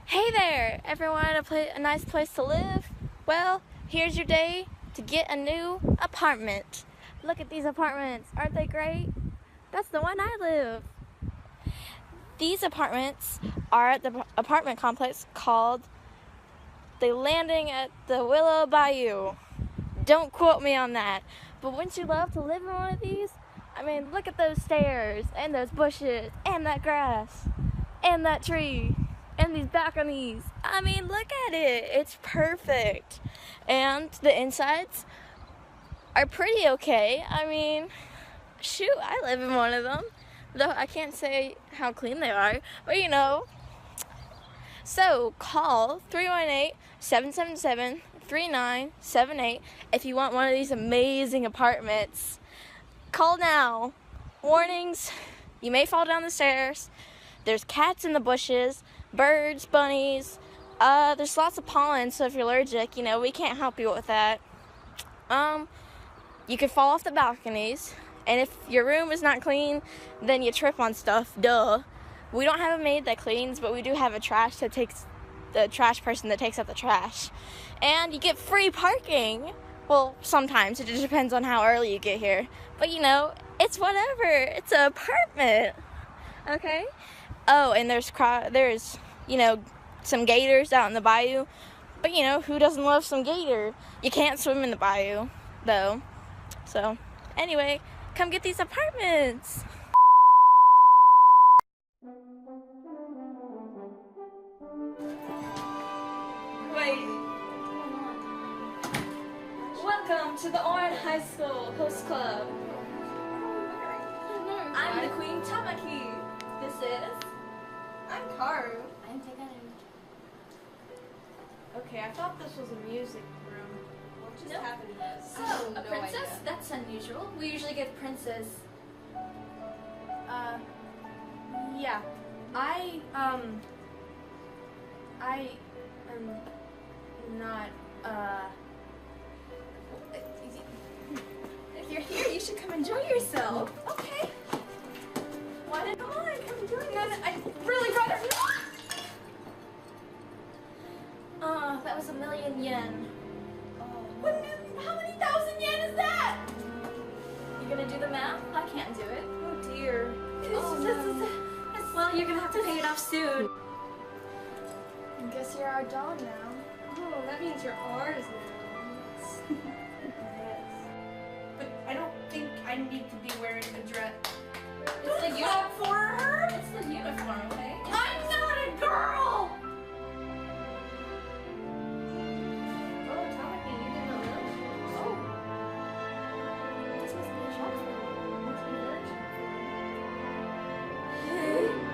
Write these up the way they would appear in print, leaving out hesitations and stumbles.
Hey there, everyone, a nice place to live? Well, here's your day to get a new apartment. Look at these apartments, aren't they great? That's the one I live. These apartments are at the apartment complex called the Landing at the Willow Bayou. Don't quote me on that, but wouldn't you love to live in one of these? I mean, look at those stairs, and those bushes, and that grass, and that tree, and these balconies. I mean, look at it. It's perfect. And the insides are pretty okay. I mean, shoot, I live in one of them. Though I can't say how clean they are, but you know. So call 318-777-3978 if you want one of these amazing apartments. Call now. Warnings, you may fall down the stairs. There's cats in the bushes, birds, bunnies. There's lots of pollen, so if you're allergic, we can't help you with that. You could fall off the balconies, and if your room is not clean, then you trip on stuff, duh. We don't have a maid that cleans, but we do have the trash person that takes out the trash. And you get free parking. Well, sometimes. It just depends on how early you get here. But, it's whatever. It's an apartment. Okay? Oh, and there's some gators out in the bayou. But, who doesn't love some gator? You can't swim in the bayou, though. So, anyway, come get these apartments. Wait. Welcome to the Orange High School Host Club. I'm the Queen Tamaki. This is... I'm Karu. I'm Tagaru. Okay, I thought this was a music room. What just Nope. happened was... So, a princess? That's unusual. We usually get princess. Yeah. I am not, If you're here, you should come enjoy yourself. Okay. Come on, come enjoy it. I'd really rather not. That was 1,000,000 yen. How many thousand yen is that? You gonna do the math? I can't do it. Oh dear. Well, you're gonna have to pay it off soon. I guess you're our dog now. Oh, that means you're ours now. Yes. But I don't think I need to be wearing a dress. It's the uniform for her? It's the uniform, okay? I'm not a girl! Oh, Tamaki, you didn't know that? Oh. This must be a shop for you. Must be your shop.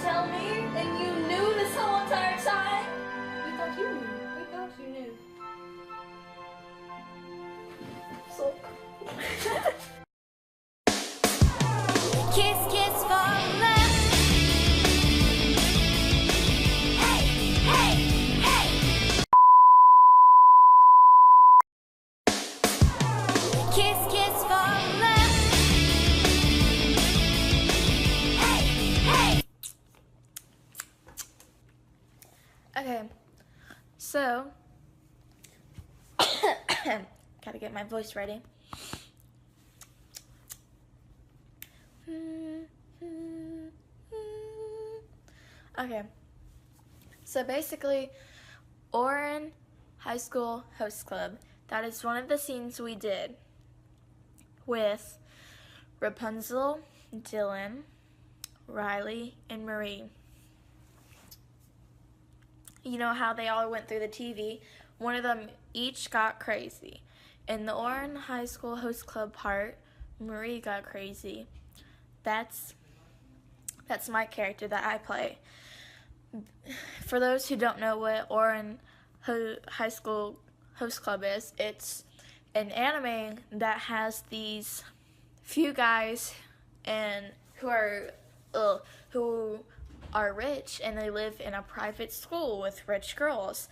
Tell me that you knew this whole entire time? We thought you knew. We thought you knew. So... Kiss, kiss for love. Hey, hey, hey. Kiss, kiss for love. Hey, hey. Okay, so... Gotta get my voice ready. Okay, so basically, Oran High School Host Club, that is one of the scenes we did with Rapunzel, Dylan, Riley, and Marie. You know how they all went through the TV? One of them each got crazy. In the Oran High School Host Club part, Marie got crazy. That's my character that I play. For those who don't know what Oran High School Host Club is, it's an anime that has these few guys and who are rich, and they live in a private school with rich girls,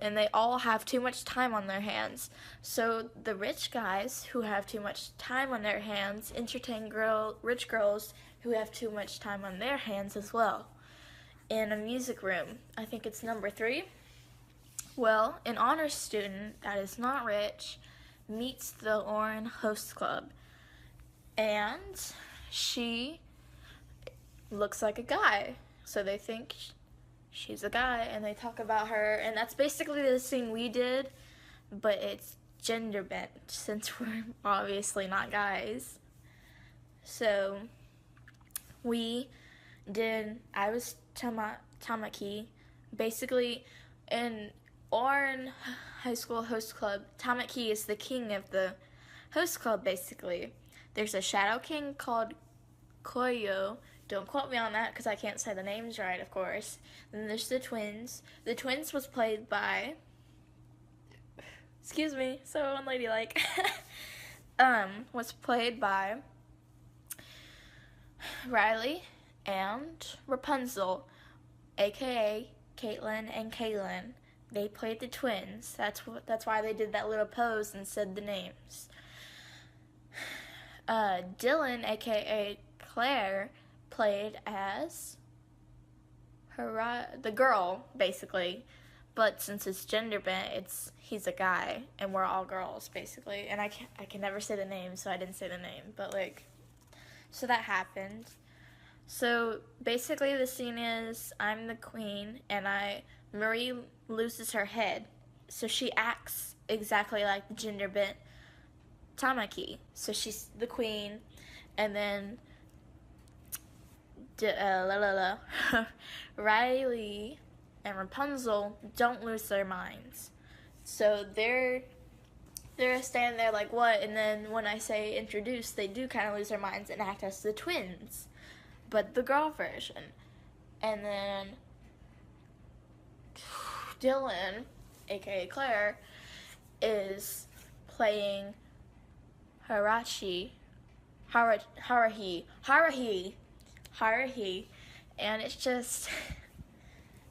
and they all have too much time on their hands. So the rich guys who have too much time on their hands entertain rich girls who have too much time on their hands as well. in a music room. I think it's number 3. Well, an honors student that is not rich meets the Lauren Host Club, and she looks like a guy, so they think she's a guy, and they talk about her, and that's basically the scene we did, but it's gender bent since we're obviously not guys. So I was Tamaki. Basically, in Ouran High School Host Club, Tamaki is the king of the host club, basically. There's a shadow king called Koyo. Don't quote me on that because I can't say the names right, of course. Then there's the twins. The twins was played by... Excuse me, so unladylike. Was played by Riley and Rapunzel, aka Caitlin and Kaylin. They played the twins. That's why they did that little pose and said the names. Dylan, aka Claire, played as the girl, basically. But since it's gender bent, he's a guy, and we're all girls, basically. And I can never say the name, so I didn't say the name. But so that happened. So basically, the scene is I'm the queen, and Marie loses her head, so she acts exactly like the gender bent Tamaki. So she's the queen, and then Riley and Rapunzel don't lose their minds. So they're standing there like, what? And then when I say introduce, they do kind of lose their minds and act as the twins, but the girl version. And then Dylan, aka Claire, is playing Haruhi, and it's just,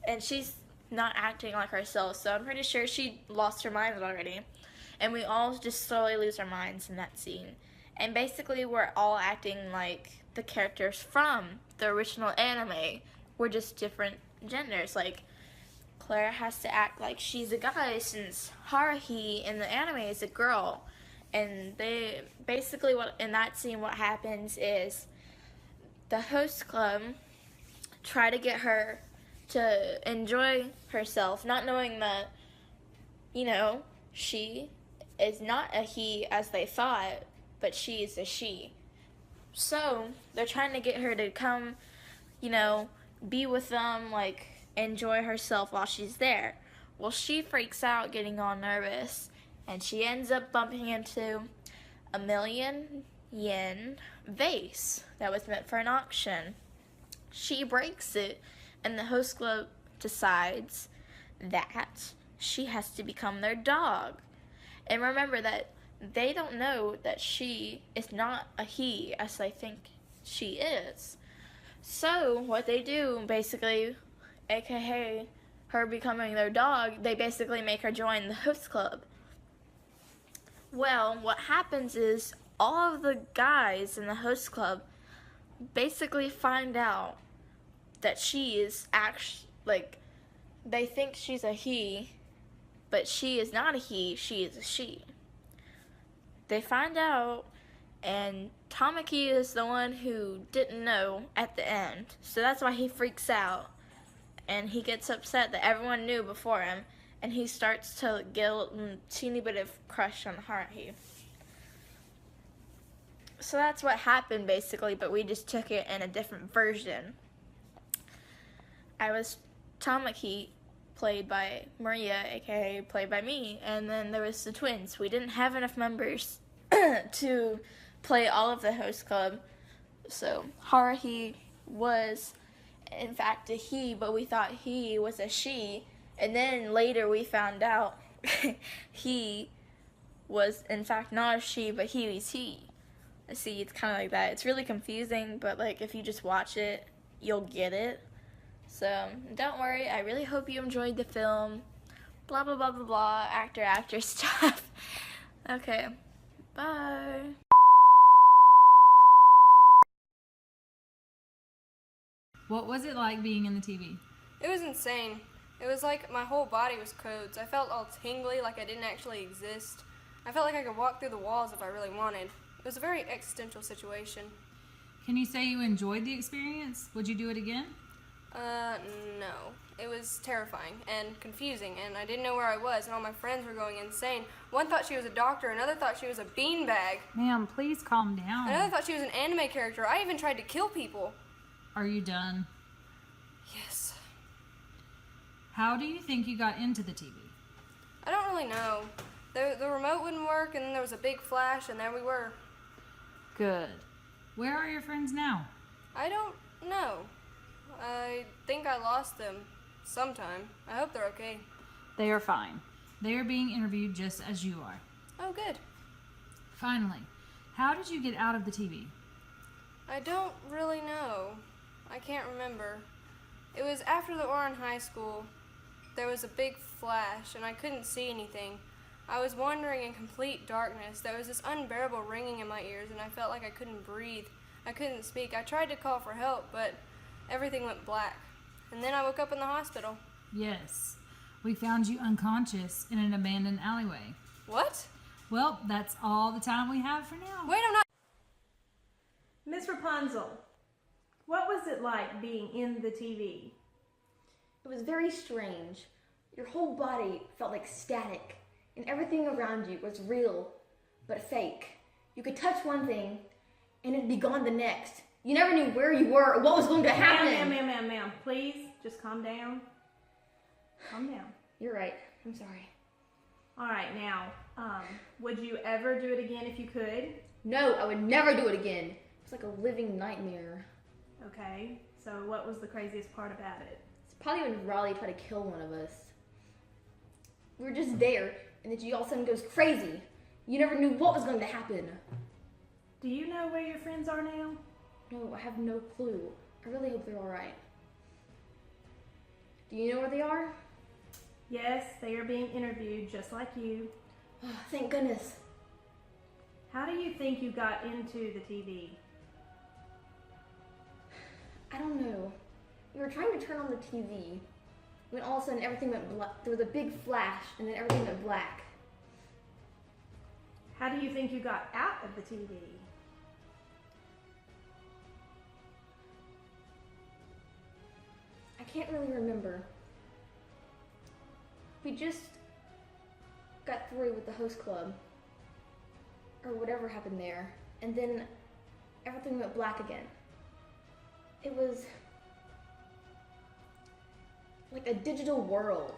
and she's not acting like herself, so I'm pretty sure she lost her mind already, and we all just slowly lose our minds in that scene, and basically we're all acting like the characters from the original anime. We're just different genders. Like, Claire has to act like she's a guy since Haruhi in the anime is a girl. And they basically, in that scene, what happens is the host club try to get her to enjoy herself, not knowing that, she is not a he as they thought, but she is a she. So they're trying to get her to come, be with them, enjoy herself while she's there. Well, she freaks out, getting all nervous, and she ends up bumping into a 1,000,000 yen vase that was meant for an auction. She breaks it, and the host club decides that she has to become their dog. And remember that they don't know that she is not a he as they think she is. So what they do, basically, aka her becoming their dog, they basically make her join the host club. Well, what happens is all of the guys in the host club basically find out that she is actually, they think she's a he, but she is not a he, she is a she. They find out, and Tamaki is the one who didn't know at the end, so that's why he freaks out, and he gets upset that everyone knew before him, and he starts to get a teeny bit of crush on Haruhi. So that's what happened, basically, but we just took it in a different version. I was Tamaki, played by Maria, aka played by me, and then there was the twins. We didn't have enough members to play all of the host club, so Haruhi was in fact a he, but we thought he was a she, and then later we found out he was in fact not a she, but he was he. See, it's kind of like that. It's really confusing, but if you just watch it, you'll get it. So don't worry, I really hope you enjoyed the film. Blah blah blah blah blah, actor stuff. Okay, bye. What was it like being in the TV? It was insane. It was like my whole body was codes. I felt all tingly, like I didn't actually exist. I felt like I could walk through the walls if I really wanted. It was a very existential situation. Can you say you enjoyed the experience? Would you do it again? No. It was terrifying and confusing, and I didn't know where I was, and all my friends were going insane. One thought she was a doctor, another thought she was a beanbag, Ma'am, please calm down. another thought she was an anime character. I even tried to kill people. Are you done? Yes. How do you think you got into the TV? I don't really know. The remote wouldn't work, and then there was a big flash, and there we were. Good. Where are your friends now? I don't know. I think I lost them sometime. I hope they're okay. They are fine. They are being interviewed just as you are. Oh, good. Finally, how did you get out of the TV? I don't really know. I can't remember. It was after the Oran High School. There was a big flash, and I couldn't see anything. I was wandering in complete darkness. There was this unbearable ringing in my ears, and I felt like I couldn't breathe. I couldn't speak. I tried to call for help, but everything went black. And then I woke up in the hospital. Yes. We found you unconscious in an abandoned alleyway. What? Well, that's all the time we have for now. Wait, I'm not. Miss Rapunzel, what was it like being in the TV? It was very strange. Your whole body felt like static, and everything around you was real, but fake. You could touch one thing, and it'd be gone the next. You never knew where you were or what was going to happen. Ma'am, please, just calm down. Calm down. You're right. I'm sorry. All right, now, would you ever do it again if you could? No, I would never do it again. It's like a living nightmare. Okay, so what was the craziest part about it? It's probably when Raleigh tried to kill one of us. We were just there, and then she all of a sudden goes crazy. You never knew what was going to happen. Do you know where your friends are now? No, I have no clue. I really hope they're all right. Do you know where they are? Yes, they are being interviewed just like you. Oh, thank goodness. How do you think you got into the TV? I don't know. We were trying to turn on the TV when all of a sudden everything went black. There was a big flash and then everything went black. How do you think you got out of the TV? I can't really remember. We just got through with the host club or whatever happened there, and then everything went black again. It was like a digital world.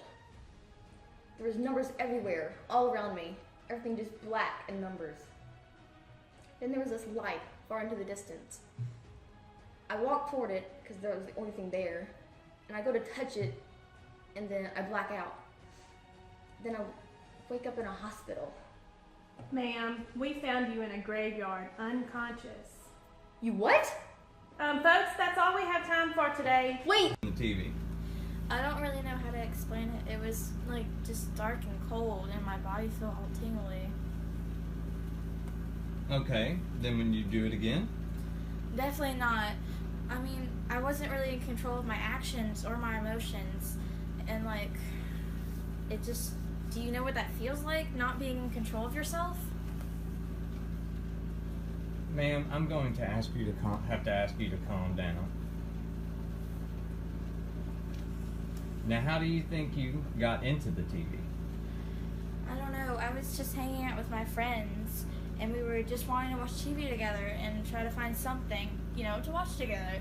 There was numbers everywhere, all around me. Everything just black and numbers. Then there was this light far into the distance. I walked toward it because that was the only thing there, and I go to touch it, and then I black out. Then I wake up in a hospital. Ma'am, we found you in a graveyard, unconscious. You what? Folks, that's all we have time for today. Wait! The TV. I don't really know how to explain it. It was like just dark and cold, and my body felt all tingly. Okay, then when you do it again? Definitely not. I mean, I wasn't really in control of my actions or my emotions, and like, it just. Do you know what that feels like, not being in control of yourself? Ma'am, I'm going to ask you to have to ask you to calm down. Now, how do you think you got into the TV? I don't know. I was just hanging out with my friends, and we were just wanting to watch TV together and try to find something, to watch together.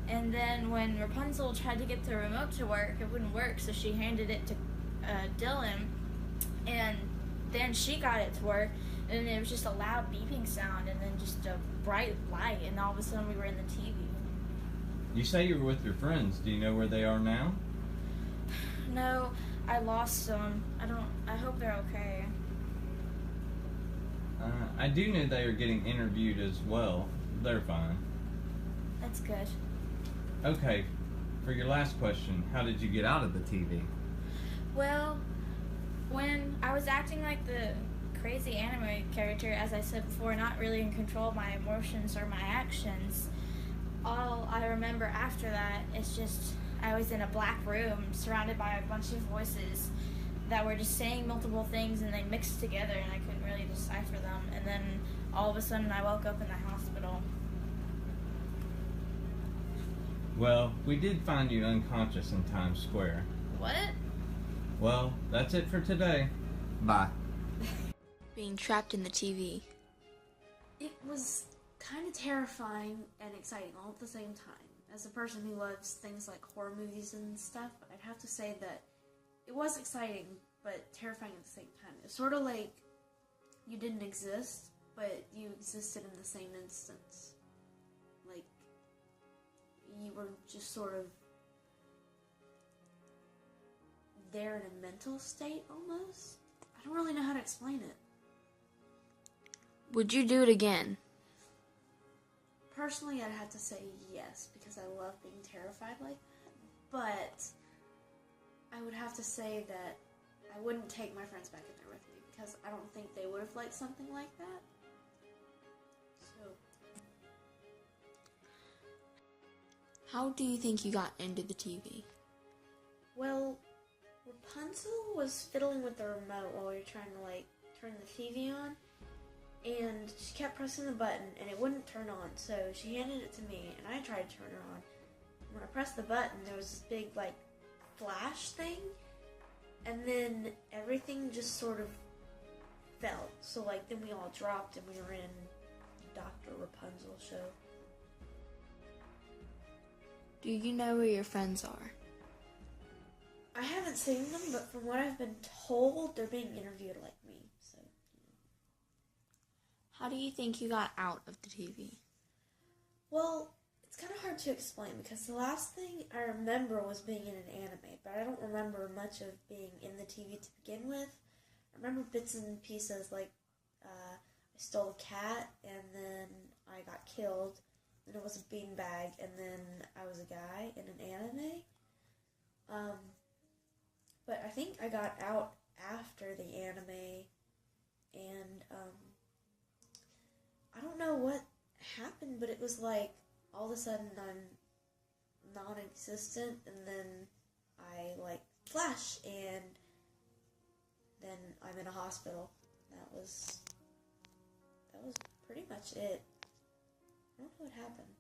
And then when Rapunzel tried to get the remote to work, it wouldn't work, so she handed it to Dylan, and then she got it to work, and it was just a loud beeping sound, and then just a bright light, and all of a sudden we were in the TV. You say you were with your friends. Do you know where they are now? No, I lost them. I hope they're okay. I do know they are getting interviewed as well. They're fine. That's good. Okay, for your last question, how did you get out of the TV? Well, when I was acting like the crazy anime character, as I said before, not really in control of my emotions or my actions, all I remember after that is just I was in a black room surrounded by a bunch of voices that were just saying multiple things and they mixed together and I couldn't really decipher them. And then all of a sudden I woke up in the hospital. Well, we did find you unconscious in Times Square. What? Well, that's it for today. Bye. Being trapped in the TV. It was kind of terrifying and exciting all at the same time. As a person who loves things like horror movies and stuff, I'd have to say that it was exciting, but terrifying at the same time. It was sort of like you didn't exist, but you existed in the same instance. Like, you were just sort of there in a mental state, almost. I don't really know how to explain it. Would you do it again? Personally, I'd have to say yes, because I love being terrified like that. But I would have to say that I wouldn't take my friends back in there with me, because I don't think they would have liked something like that. So, How do you think you got into the TV? well, Rapunzel was fiddling with the remote while we were trying to, like, turn the TV on. And she kept pressing the button, and it wouldn't turn on, so she handed it to me, and I tried to turn it on. When I pressed the button, there was this big, like, flash thing, and then everything just sort of fell. So, like, then we all dropped, and we were in Dr. Rapunzel show. Do you know where your friends are? I haven't seen them, but from what I've been told, they're being interviewed like me, so... How do you think you got out of the TV? Well, it's kind of hard to explain because the last thing I remember was being in an anime, but I don't remember much of being in the TV to begin with. I remember bits and pieces like I stole a cat and then I got killed, then it was a beanbag, and then I was a guy in an anime. But I think I got out after the anime, and I don't know what happened, but it was like all of a sudden I'm non-existent, and then I like flash, and then I'm in a hospital. That was pretty much it. I don't know what happened.